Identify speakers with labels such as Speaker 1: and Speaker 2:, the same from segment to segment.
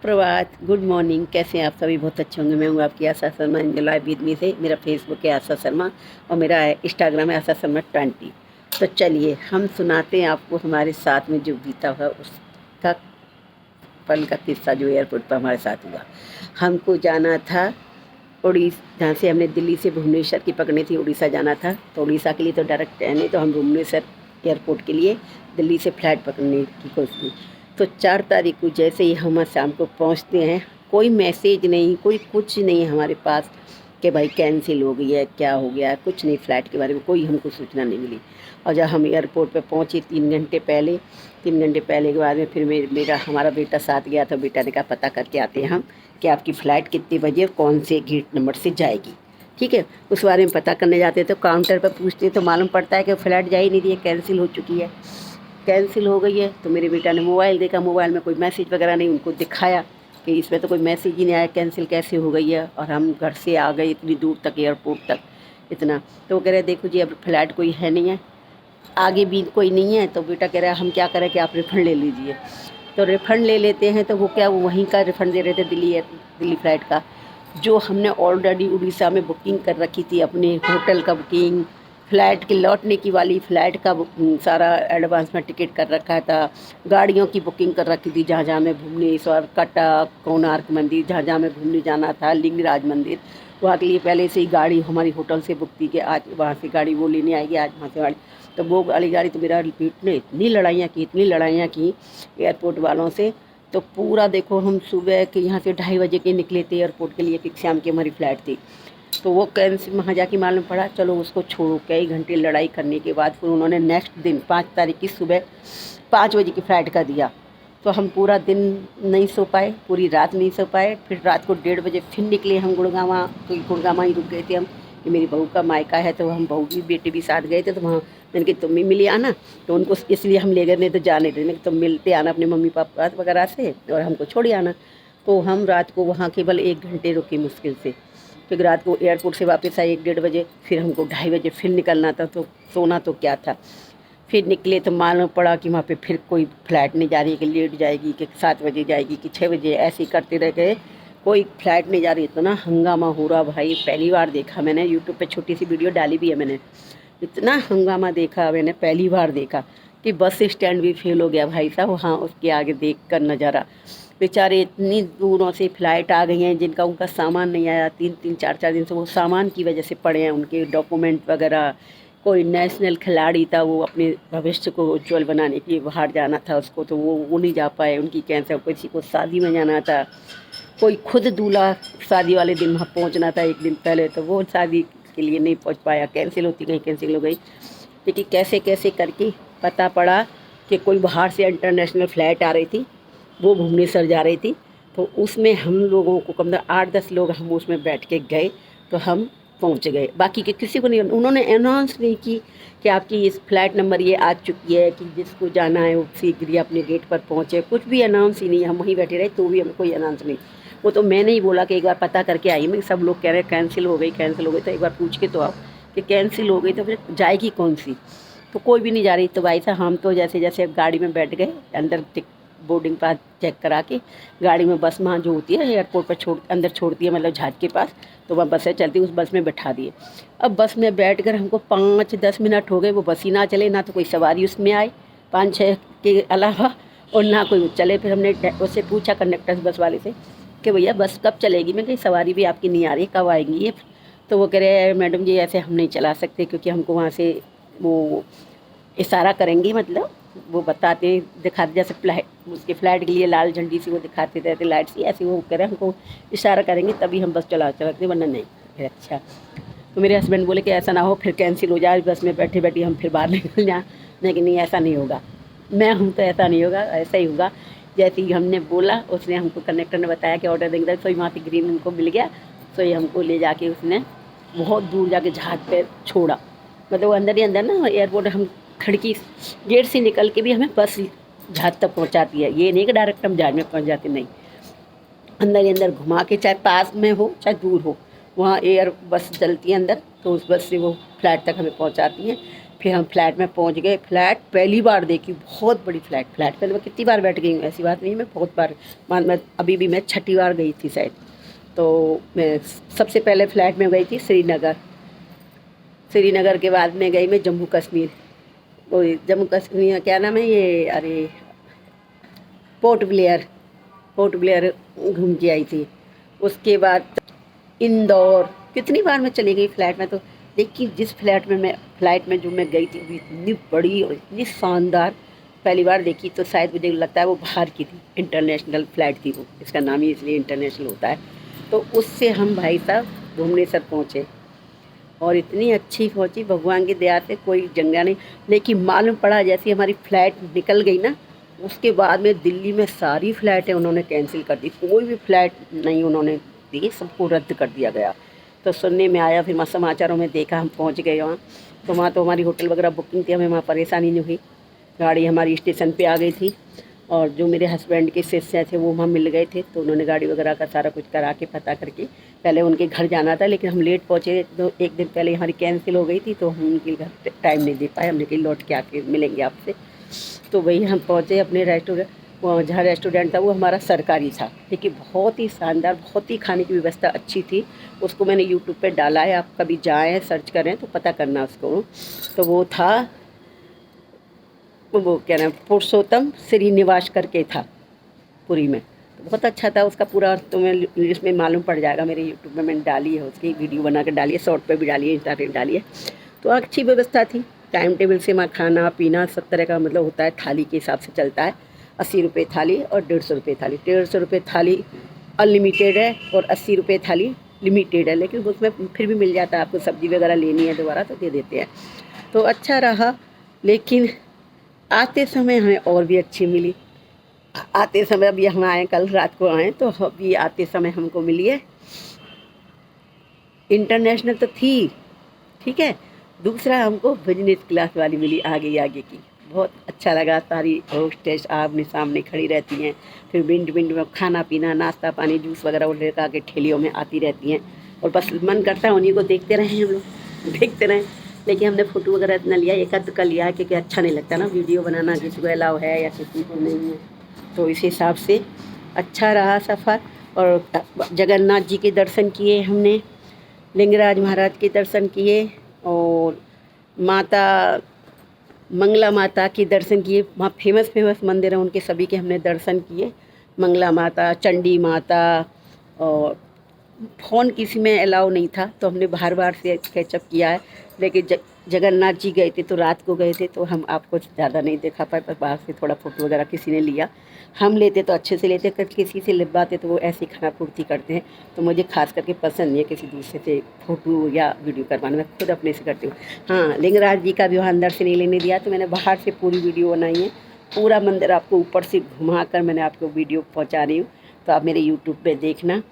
Speaker 1: सुप्रभात, good morning. कैसे हैं आप सभी? बहुत अच्छे होंगे। मैं हूँ आपकी Asha Sharma in live with me से। मेरा फेसबुक है आशा शर्मा और मेरा इंस्टाग्राम है आशा शर्मा 20। तो चलिए हम सुनाते हैं आपको हमारे साथ में जो बीता हुआ उसका पल का किस्सा जो एयरपोर्ट पर हमारे साथ हुआ। हमको जाना था उड़ीसा, जहाँ से हमने दिल्ली से भुवनेश्वर की पकड़ी थी, उड़ीसा जाना था। तो उड़ीसा के लिए तो डायरेक्ट ट्रेन है, तो हम भुवनेश्वर एयरपोर्ट के लिए दिल्ली से फ़्लाइट पकड़ने की कोशिश की। तो 4 तारीख को जैसे ही हम शाम को पहुँचते हैं, कोई मैसेज नहीं, कोई कुछ नहीं हमारे पास कि भाई कैंसिल हो गई है, क्या हो गया है, कुछ नहीं। फ़्लाइट के बारे में कोई हमको सूचना नहीं मिली। और जब हम एयरपोर्ट पे पहुँचे 3 घंटे पहले, 3 घंटे पहले के बाद में फिर मेरा हमारा बेटा साथ गया। तो बेटा ने कहा पता करके आते हैं हम कि आपकी फ़्लाइट कितने बजे और कौन से गेट नंबर से जाएगी। ठीक है, उस बारे में पता करने जाते तो काउंटर पर पूछते तो मालूम पड़ता है कि फ़्लाइट जा ही नहीं रही है, कैंसिल हो चुकी है, कैंसिल हो गई है। तो मेरे बेटा ने मोबाइल देखा, मोबाइल में कोई मैसेज वगैरह नहीं, उनको दिखाया कि इसमें तो कोई मैसेज ही नहीं आया, कैंसिल कैसे हो गई है। और हम घर से आ गए इतनी दूर तक, एयरपोर्ट तक इतना। तो वो कह रहे देखो जी अब फ़्लाइट कोई है नहीं है, आगे भी कोई नहीं है। तो बेटा कह रहा है हम क्या करें कि आप रिफ़ंड ले लीजिए। तो रिफ़ंड ले लेते हैं। तो वो क्या, वो वहीं का रिफ़ंड दे रहे थे, दिल्ली फ़्लाइट का, जो हमने ऑलरेडी उड़ीसा में बुकिंग कर रखी थी, अपने होटल का बुकिंग, फ़्लाइट के लौटने की वाली फ़्लाइट का सारा एडवांस में टिकट कर रखा था, गाड़ियों की बुकिंग कर रखी थी, जहाँ जहाँ मैं भुवनेश्वर, कटक, कोणार्क मंदिर, जहाँ जहाँ मैं घूमने जाना था, लिंगराज मंदिर, वहाँ के लिए पहले से ही गाड़ी हमारी होटल से बुक थी कि आज वहाँ से गाड़ी वो लेने आएगी, आज वहाँ से गाड़ी। तो वो वाली गाड़ी, तो मेरा बेटे ने इतनी लड़ाइयाँ की एयरपोर्ट वालों से। तो पूरा देखो, हम सुबह के यहाँ से 2:30 बजे के निकले थे एयरपोर्ट के लिए, कि शाम की हमारी फ़्लाइट थी। तो वो कैंसिल, वहाँ जाके मालूम पड़ा, चलो उसको छोड़ो। कई घंटे लड़ाई करने के बाद फिर उन्होंने नेक्स्ट दिन 5 तारीख की सुबह 5 बजे की फ़्लाइट का दिया। तो हम पूरा दिन नहीं सो पाए, पूरी रात नहीं सो पाए। फिर रात को 1:30 बजे फिर निकले हम गुड़गांवा। तो गुड़गांवा ही रुक गए थे हम, कि मेरी बहू का मायका है। तो हम बहू भी बेटे भी साथ गए थे। तो वहाँ मैंने कि तुम भी मिली आना। तो उनको इसलिए हम ले गए, नहीं तो जाने थे, तुम मिलते आना अपने मम्मी पापा वगैरह से और हमको छोड़ आना। तो हम रात को वहाँ केवल 1 घंटे रुके मुश्किल से। फिर रात को एयरपोर्ट से वापस आए 1-1:30 बजे। फिर हमको 2:30 बजे फिर निकलना था। तो सोना तो क्या था। फिर निकले तो मालूम पड़ा कि वहाँ पे फिर कोई फ़्लाइट नहीं जा रही है, कि लेट जाएगी, कि 7 बजे जाएगी, कि 6 बजे, ऐसे ही करते रह गए, कोई फ़्लाइट नहीं जा रही। इतना हंगामा हो रहा भाई, पहली बार देखा मैंने। यूट्यूब पे छोटी सी वीडियो डाली भी है मैंने। इतना हंगामा देखा मैंने, पहली बार देखा कि बस स्टैंड भी फेल हो गया भाई साहब। वहाँ उसके आगे देख कर नज़ारा, बेचारे इतनी दूरों से फ़्लाइट आ गई हैं जिनका उनका सामान नहीं आया, 3-3 4-4 दिन से वो सामान की वजह से पड़े हैं, उनके डॉक्यूमेंट वगैरह। कोई नेशनल खिलाड़ी था, वो अपने भविष्य को उज्ज्वल बनाने के लिए बाहर जाना था उसको, तो वो नहीं जा पाए, उनकी कैंसिल। किसी को शादी में जाना था, कोई खुद दूल्हा शादी वाले दिन वहाँ पहुँचना था 1 दिन पहले, तो वो शादी के लिए नहीं पहुँच पाया, कैंसिल होती गई, कैंसिल हो गई। लेकिन कैसे कैसे करके पता पड़ा कि कोई बाहर से इंटरनेशनल फ़्लाइट आ रही थी, वो भुवनेश्वर जा रही थी। तो उसमें हम लोगों को कम से कम 8-10 लोग हम उसमें बैठ के गए, तो हम पहुंच गए। बाकी के किसी को नहीं, उन्होंने अनाउंस नहीं की कि आपकी इस फ़्लाइट नंबर ये आ चुकी है, कि जिसको जाना है वो शीघ्र ही अपने गेट पर पहुँचे। कुछ भी अनाउंस ही नहीं, हम वहीं बैठे रहे, तो भी हम कोई अनाउंस नहीं। वो तो मैंने ही बोला कि एक बार पता करके आई मैं, सब लोग कह रहे हैं कैंसिल हो गई, कैंसिल हो गई। तो एक बार पूछ के तो आओ कि कैंसिल हो गई तो फिर जाएगी कौन सी। तो कोई भी नहीं जा रही। तो भाई साहब हम तो जैसे जैसे गाड़ी में बैठ गए, अंदर बोर्डिंग पास चेक करा के गाड़ी में, बस वहाँ जो होती है एयरपोर्ट पर अंदर छोड़ती है, मतलब जहाज के पास, तो वहाँ बसें चलती है, उस बस में बैठा दिए। अब बस में बैठकर हमको 5-10 मिनट हो गए, वो बस ही ना चले, ना तो कोई सवारी उसमें आए 5-6 के अलावा, और ना कोई चले। फिर हमने उससे पूछा कंडक्टर बस वाले से कि भैया बस कब चलेगी। मैं कही सवारी भी आपकी नहीं आ रही, कब आएंगी ये। तो वो कह रहे मैडम जी ऐसे हम नहीं चला सकते, क्योंकि हमको वहाँ से वो इशारा करेंगी, मतलब वो बताते दिखाते, जैसे उसके फ़्लाइट के लिए लाल झंडी सी वो दिखाते रहते, लाइट सी, ऐसे वो कह रहे हमको इशारा करेंगे तभी हम बस चला सकते, वरना नहीं। फिर अच्छा, तो मेरे हस्बैंड बोले कि ऐसा ना हो फिर कैंसिल हो जाए, बस में बैठे बैठे हम फिर बाहर निकल जाएँ। लेकिन नहीं, ऐसा नहीं होगा, मैं हूँ तो ऐसा नहीं होगा, ऐसा ही होगा। जैसे ही हमने बोला, उसने हमको, कंडक्टर ने बताया कि ऑर्डर देंगे, तो वहाँ से ग्रीन उनको मिल गया। तो ये हमको ले जाके उसने बहुत दूर जाके जहाज पे छोड़ा, मतलब वो अंदर ही अंदर ना एयरपोर्ट, हम खिड़की गेट से निकल के भी हमें बस जहाज तक पहुंचाती है। ये नहीं कि डायरेक्ट हम जहाज में पहुंच जाते, नहीं, अंदर ही अंदर घुमा के, चाहे पास में हो चाहे दूर हो, वहाँ एयर बस चलती है अंदर, तो उस बस से वो फ़्लाइट तक हमें पहुंचाती हैं। फिर हम फ्लैट में पहुंच गए। फ्लैट पहली बार देखी, बहुत बड़ी फ्लैट पहले मैं कितनी बार बैठ गई हूँ, ऐसी बात नहीं, मैं बहुत बार, मैं अभी भी मैं छठी बार गई थी शायद। तो मैं सबसे पहले फ्लैट में गई थी श्रीनगर। श्रीनगर के बाद में गई मैं जम्मू कश्मीर। वो जम्मू कश्मीर क्या नाम है ये, अरे पोर्ट ब्लेयर, पोर्ट ब्लेयर घूम के आई थी। उसके बाद इंदौर, कितनी बार मैं चली गई फ्लैट में। तो देखिए जिस फ्लाइट में जो मैं गई थी वो इतनी बड़ी और इतनी शानदार, पहली बार देखी। तो शायद मुझे लगता है वो बाहर की थी, इंटरनेशनल फ़्लाइट थी वो, इसका नाम ही इसलिए इंटरनेशनल होता है। तो उससे हम भाई साहब भुवनेश्वर पहुँचे और इतनी अच्छी पहुँची, भगवान की दया से कोई जंगा नहीं। लेकिन मालूम पड़ा जैसे हमारी फ़्लाइट निकल गई ना, उसके बाद में दिल्ली में सारी फ़्लाइटें उन्होंने कैंसिल कर दी, कोई भी फ़्लाइट नहीं उन्होंने दी, सबको रद्द कर दिया गया। तो सुनने में आया, फिर मैं समाचारों में देखा, हम पहुंच गए वहाँ। तो वहाँ तो हमारी होटल वगैरह बुकिंग थी, हमें वहाँ परेशानी नहीं हुई। गाड़ी हमारी स्टेशन पे आ गई थी और जो मेरे हस्बैंड के शिष्य थे वो वहाँ मिल गए थे, तो उन्होंने गाड़ी वगैरह का सारा कुछ करा के पता करके, पहले उनके घर जाना था लेकिन हम लेट पहुँचे, तो एक दिन पहले हमारी कैंसिल हो गई थी, तो हम उनके घर टाइम नहीं दे पाए। हमने कहीं लौट के आके मिलेंगे आपसे। तो वही हम पहुँचे अपने रेस्टोरेंट, वो जहाँ रेस्टोरेंट था वो हमारा सरकारी था, लेकिन बहुत ही शानदार, बहुत ही खाने की व्यवस्था अच्छी थी। उसको मैंने यूट्यूब पे डाला है, आप कभी जाएँ सर्च करें तो पता करना उसको। तो वो था, वो क्या नाम, पुरुषोत्तम श्रीनिवास करके था पुरी में। तो बहुत अच्छा था उसका पूरा, तुम्हें इसमें मालूम पड़ जाएगा, मेरे यूट्यूब में मैंने डाली है, उसकी वीडियो बना कर डाली है, शॉर्ट पे भी डाली है, इंस्टा पे भी डाली है। तो अच्छी व्यवस्था थी, टाइम टेबल से वहाँ खाना पीना सब तरह का मतलब होता है, थाली के हिसाब से चलता है। 80 रुपये थाली और 150 रुपये थाली। 150 रुपये थाली अनलिमिटेड है और 80 रुपये थाली लिमिटेड है, लेकिन उसमें फिर भी मिल जाता है, आपको सब्ज़ी वगैरह लेनी है दोबारा तो दे देते हैं। तो अच्छा रहा, लेकिन आते समय हमें और भी अच्छी मिली। आते समय अभी हम आए, कल रात को आए, तो अभी आते समय हमको मिली है इंटरनेशनल तो थी, ठीक है, दूसरा हमको बिजनेस क्लास वाली मिली, आगे आगे की। बहुत अच्छा लगा, सारी होस्टेस आमने सामने खड़ी रहती हैं, फिर मिनट मिनट में खाना पीना नाश्ता पानी जूस वगैरह वो लेकर आके ठेलियों में आती रहती हैं, और बस मन करता है उन्हीं को देखते रहें हम लोग, देखते रहें। लेकिन हमने फ़ोटो वगैरह इतना लिया, एक आध का लिया है, क्योंकि अच्छा नहीं लगता ना वीडियो बनाना, किसी को अलाउ है या किसी को नहीं है। तो इस हिसाब से अच्छा रहा सफ़र। और जगन्नाथ जी के दर्शन किए हमने, लिंगराज महाराज के दर्शन किए, और माता मंगला माता के दर्शन किए। वहाँ फेमस फेमस मंदिर हैं उनके, सभी के हमने दर्शन किए। मंगला माता, चंडी माता, और फ़ोन किसी में अलाउ नहीं था तो हमने बार बार से कैचअप किया है। लेकिन जगन्नाथ जी गए थे तो रात को गए थे, तो हम आपको ज़्यादा नहीं दिखा पाए, पर बाहर से थोड़ा फ़ोटो वगैरह किसी ने लिया। हम लेते तो अच्छे से लेते, किसी से लिखवाते तो वो ऐसी खाना पूर्ति करते हैं। तो मुझे खास करके पसंद नहीं है किसी दूसरे से फ़ोटो या वीडियो करवाना, मैं खुद अपने से करती हूँ। हाँ, लिंगराज जी का भी वहाँ अंदर से नहीं लेने दिया, तो मैंने बाहर से पूरी वीडियो बनाई है। पूरा मंदिर आपको ऊपर से घुमा कर मैंने आपको वीडियो पहुँचा रही हूँ, तो आप मेरे यूट्यूब पर देखना।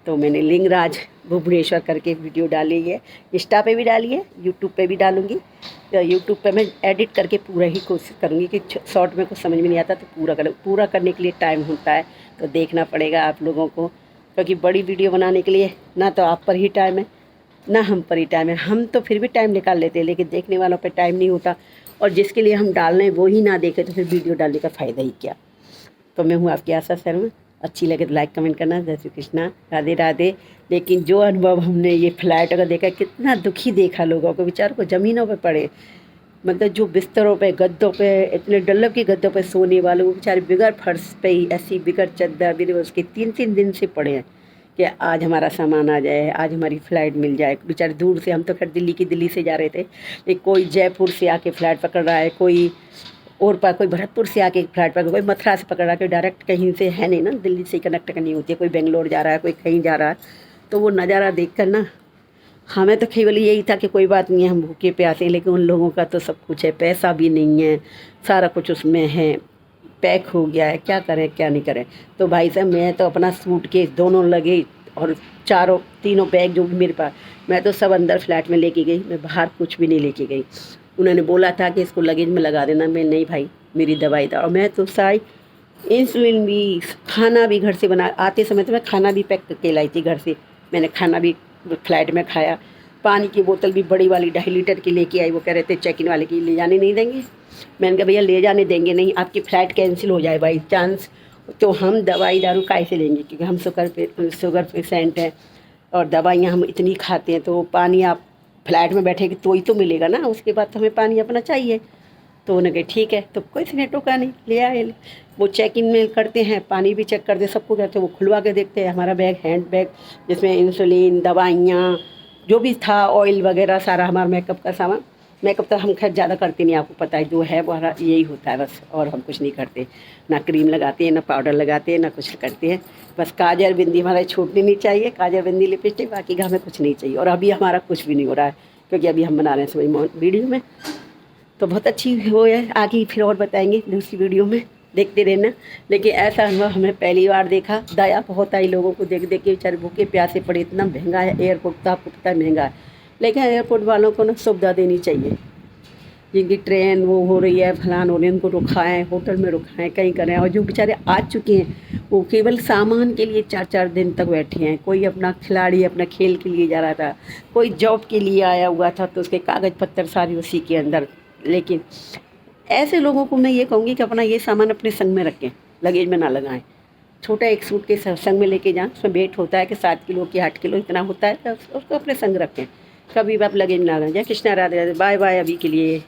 Speaker 1: तो मैंने लिंगराज भुवनेश्वर करके वीडियो डाली है, इंस्टा पे भी डाली है, यूट्यूब पे भी डालूँगी। तो यूट्यूब पे मैं एडिट करके पूरा ही कोशिश करूँगी कि शॉर्ट में कुछ समझ में नहीं आता तो पूरा करने के लिए टाइम होता है, तो देखना पड़ेगा आप लोगों को, क्योंकि बड़ी वीडियो बनाने के लिए ना तो आप पर ही टाइम है ना हम पर ही टाइम है। हम तो फिर भी टाइम निकाल लेते हैं, लेकिन देखने वालों पर टाइम नहीं होता, और जिसके लिए हम डाल रहे हैं वो ही ना देखे तो फिर वीडियो डालने का फ़ायदा ही क्या। तो मैं हूँ आपकी आशा शर्मा, अच्छी लगे तो लाइक कमेंट करना। जय श्री कृष्णा, राधे राधे। लेकिन जो अनुभव हमने ये फ्लाइट का देखा, कितना दुखी देखा लोगों को, बेचारों को ज़मीनों पे पड़े, मतलब जो बिस्तरों पे गद्दों पे, इतने डल्लब की गद्दों पे सोने वाले वो बेचारे बिगर फर्श पे ही ऐसी बिगर चद्दर बिगर उसके 3-3 दिन से पड़े हैं कि आज हमारा सामान आ जाए, आज हमारी फ़्लाइट मिल जाए। बेचारे दूर से, हम तो खैर दिल्ली से जा रहे थे, लेकिन कोई जयपुर से आके फ़्लाइट पकड़ रहा है, कोई और कोई भरतपुर से आके फ्लाइट पकड़, कोई मथुरा से पकड़ रहा है, कोई डायरेक्ट कहीं से है नहीं ना, दिल्ली से कनेक्ट करनी होती है, कोई बेंगलोर जा रहा है, कोई कहीं जा रहा है। तो वो नज़ारा देख कर ना हमें तो केवल यही था कि कोई बात नहीं है, हम भूखे प्यासे हैं, लेकिन उन लोगों का तो सब कुछ है, पैसा भी नहीं है, सारा कुछ उसमें है, पैक हो गया है, क्या करें क्या नहीं करें। तो भाई साहब मैं तो अपना सूटकेस दोनों लगे और तीनों बैग जो भी मेरे पास, मैं तो सब अंदर फ्लैट में लेके गई, मैं बाहर कुछ भी नहीं लेके गई। उन्होंने बोला था कि इसको लगेज में लगा देना, मैं नहीं भाई, मेरी दवाई था। और मैं तो साई इंसुलिन भी, खाना भी घर से बना, आते समय तो मैं खाना भी पैक करके लाई थी घर से, मैंने खाना भी फ्लाइट में खाया। पानी की बोतल भी बड़ी वाली 2.5 लीटर की लेके आई। वो कह रहे थे चेक इन वाले की ले जाने नहीं देंगे। मैंने कहा भैया ले जाने देंगे नहीं, आपकी फ़्लाइट कैंसिल हो जाए बाई चांस तो हम दवाई दारू कैसे लेंगे, क्योंकि हम शुगर पेशेंट हैं और दवाइयाँ हम इतनी खाते हैं। तो पानी आप फ्लैट में बैठेगी तो ही तो मिलेगा ना, उसके बाद तो हमें पानी अपना चाहिए। तो उन्होंने कहा ठीक है, तो कोई ने टोका नहीं, ले आए। वो चेक इन में करते हैं, पानी भी चेक करते, सबको करते हैं। वो खुलवा के देखते हैं हमारा बैग, हैंड बैग जिसमें इंसुलिन, दवाइयाँ जो भी था, ऑयल वगैरह सारा, हमारा मेकअप का सामान। मेकअप तो हम खैर ज़्यादा करते नहीं, आपको पता है जो है वो यही होता है बस, और हम कुछ नहीं करते, ना क्रीम लगाते हैं, ना पाउडर लगाते हैं, ना कुछ करते हैं। बस काजल बिंदी हमारा छूटनी नहीं चाहिए, काजल बिंदी लिपस्टिक, बाकी का हमें कुछ नहीं चाहिए। और अभी हमारा कुछ भी नहीं हो रहा है, क्योंकि अभी हम बना रहे हैं सभी वीडियो में। तो बहुत अच्छी वो है, आगे फिर और बताएंगे दूसरी वीडियो में, देखते रहना। लेकिन ऐसा अनुभव हमें पहली बार देखा, दया बहुत आई लोगों को देख देख के, बेचारे भूखे प्यासे पड़े। इतना महंगा है एयरपोर्ट, तो आपको पता है महंगा है, लेकिन एयरपोर्ट वालों को ना सुविधा देनी चाहिए। जिनकी ट्रेन वो हो रही है, फलान हो रही है, उनको रुकाएँ, होटल में रुकाएँ, कहीं करें। और जो बेचारे आ चुके हैं वो केवल सामान के लिए 4-4 दिन तक बैठे हैं। कोई अपना खिलाड़ी अपना खेल के लिए जा रहा था, कोई जॉब के लिए आया हुआ था, तो उसके कागज़ पत्तर सारे उसी के अंदर। लेकिन ऐसे लोगों को मैं ये कहूँगी कि अपना ये सामान अपने संग में रखें, लगेज में ना लगाएं। छोटा एक सूट के संग में लेके जाएं, उसमें वेट होता है कि 7 किलो कि 8 किलो इतना होता है, तो उसको अपने संग रखें, कभी भी आप लगेज में ना लगाएं। जय कृष्णा, राधे राधे, बाय बाय अभी के लिए।